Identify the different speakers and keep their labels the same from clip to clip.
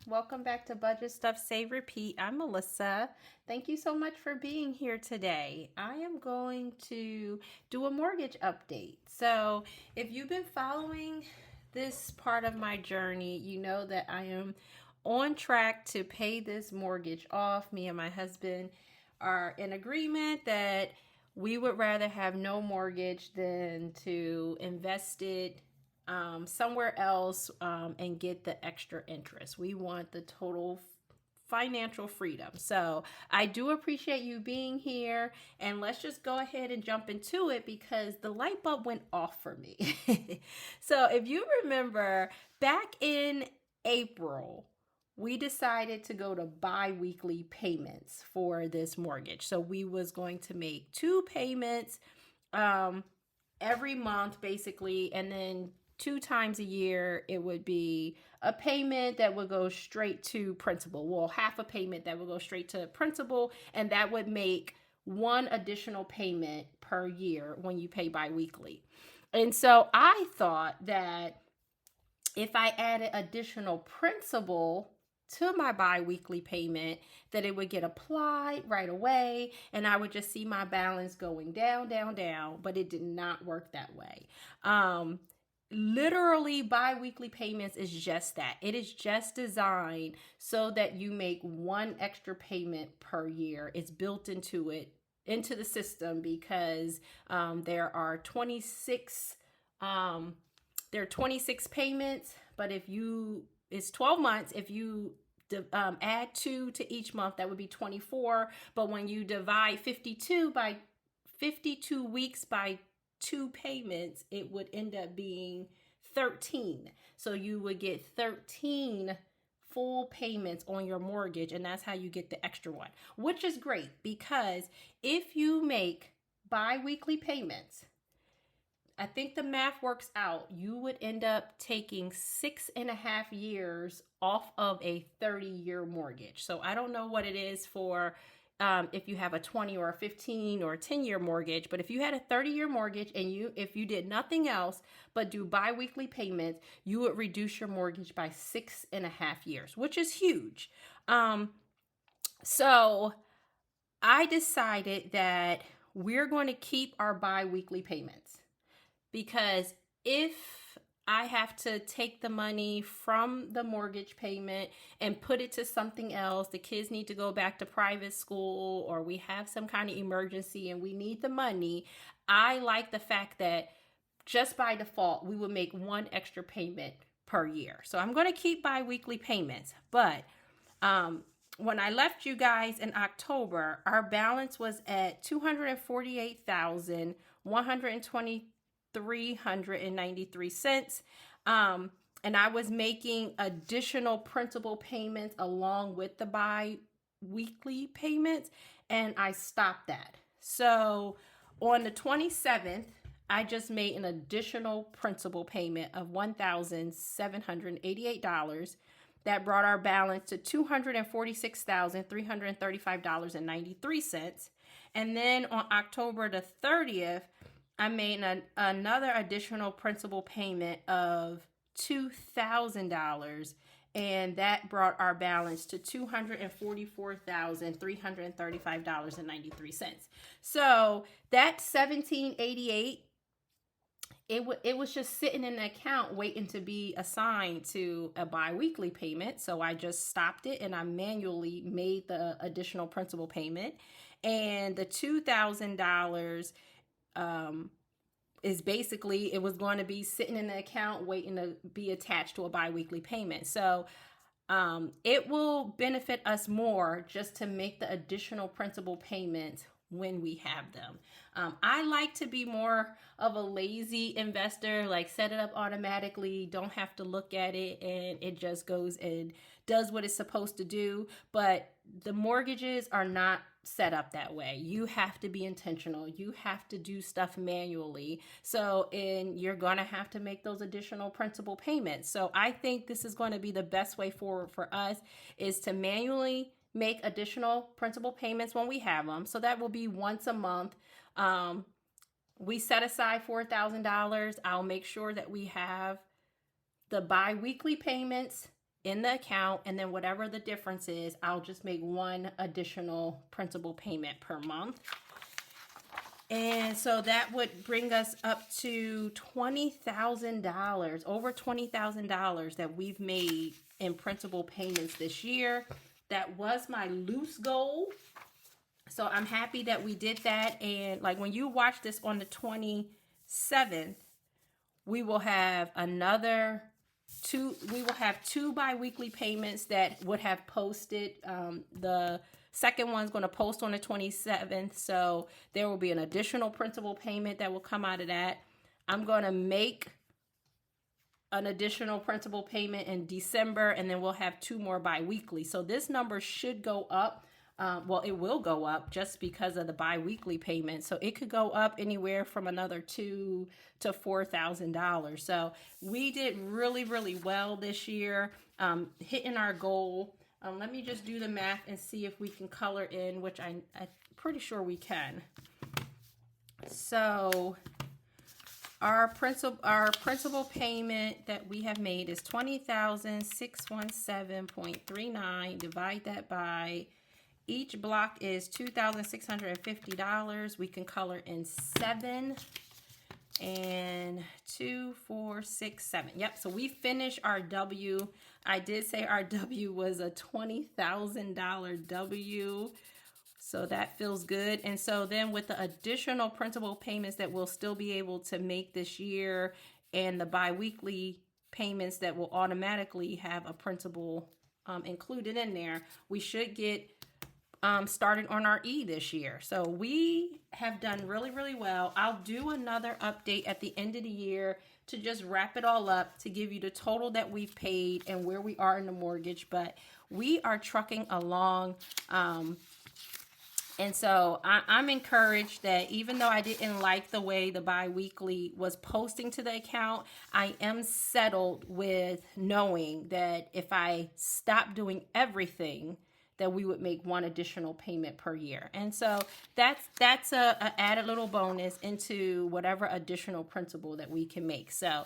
Speaker 1: Welcome back to Budget Stuff Save Repeat. I'm Melissa. Thank you so much for being here today. I am going to do a mortgage update. So, if you've been following this part of my journey, you know that I am on track to pay this mortgage off. Me and my husband are in agreement that we would rather have no mortgage than to invest it somewhere else and get the extra interest. We want the total financial freedom. So I do appreciate you being here, and let's just go ahead and jump into it because the light bulb went off for me. So if you remember back in April, we decided to go to bi-weekly payments for this mortgage. So we was going to make 2 payments every month basically, and then 2 times a year it would be a payment that would go straight to principal. Well, half a payment that would go straight to principal, and that would make 1 additional payment per year when you pay bi-weekly. And so I thought that if I added additional principal to my bi-weekly payment, that it would get applied right away and I would just see my balance going down, down, down, but it did not work that way. Literally, bi-weekly payments is just that. It is just designed so that you make 1 extra payment per year. It's built into the system because there are 26 payments, but it's 12 months. If you add 2 to each month, that would be 24. But when you divide 52 weeks by 2 payments, it would end up being 13. So you would get 13 full payments on your mortgage, and that's how you get the extra one, which is great because if you make bi-weekly payments, I think the math works out, you would end up taking 6.5 years off of a 30-year mortgage. So I don't know what it is for if you have a 20 or a 15 or a 10-year mortgage, but if you had a 30-year mortgage and if you did nothing else but do bi-weekly payments, you would reduce your mortgage by 6.5 years, which is huge. So I decided that we're going to keep our bi-weekly payments because if I have to take the money from the mortgage payment and put it to something else, the kids need to go back to private school, or we have some kind of emergency and we need the money, I like the fact that just by default, we would make 1 extra payment per year. So I'm going to keep bi-weekly payments. But when I left you guys in October, our balance was at $248,123.93. And I was making additional principal payments along with the bi-weekly payments, and I stopped that. So on the 27th, I just made an additional principal payment of $1,788. That brought our balance to $246,335.93. And then on October the 30th, I made another additional principal payment of $2,000, and that brought our balance to $244,335.93. So that $1,788, it was just sitting in the account waiting to be assigned to a bi-weekly payment. So I just stopped it and I manually made the additional principal payment. And the $2,000 is basically, it was going to be sitting in the account waiting to be attached to a bi-weekly payment. So it will benefit us more just to make the additional principal payments when we have them. I like to be more of a lazy investor, like set it up automatically, don't have to look at it, and it just goes and does what it's supposed to do. But the mortgages are not set up that way. You have to be intentional. You have to do stuff manually. And you're going to have to make those additional principal payments. So I think this is going to be the best way forward for us, is to manually make additional principal payments when we have them. So that will be once a month. We set aside $4,000. I'll make sure that we have the bi-weekly payments in the account, and then whatever the difference is, I'll just make one additional principal payment per month. And so that would bring us up to $20,000, over $20,000 that we've made in principal payments this year. That was my loose goal. So I'm happy that we did that. And like when you watch this on the 27th, we will have two bi-weekly payments that would have posted. The second one's going to post on the 27th. So there will be an additional principal payment that will come out of that. I'm going to make an additional principal payment in December, and then we'll have two more bi-weekly. So this number should go up. Well, it will go up just because of the bi-weekly payment. So it could go up anywhere from another $2,000 to $4,000. So we did really, really well this year, hitting our goal. Let me just do the math and see if we can color in, which I'm pretty sure we can. So our principal payment that we have made is $20,617.39. Divide that by each block is $2,650. We can color in 7 and 2, 4, 6, 7. Yep, so we finished our W. I did say our W was a $20,000 W. So that feels good. And so then with the additional principal payments that we'll still be able to make this year, and the bi-weekly payments that will automatically have a principal included in there, we should get started on our E this year. So we have done really, really well. I'll do another update at the end of the year to just wrap it all up, to give you the total that we've paid and where we are in the mortgage. But we are trucking along. And so I'm encouraged that even though I didn't like the way the bi-weekly was posting to the account, I am settled with knowing that if I stop doing everything, that we would make one additional payment per year. And so that's a added little bonus into whatever additional principal that we can make. So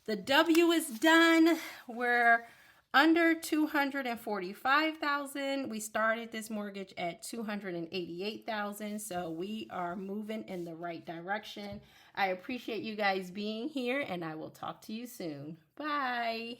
Speaker 1: the W is done. We're under $245,000. We started this mortgage at $288,000. So we are moving in the right direction. I appreciate you guys being here, and I will talk to you soon. Bye.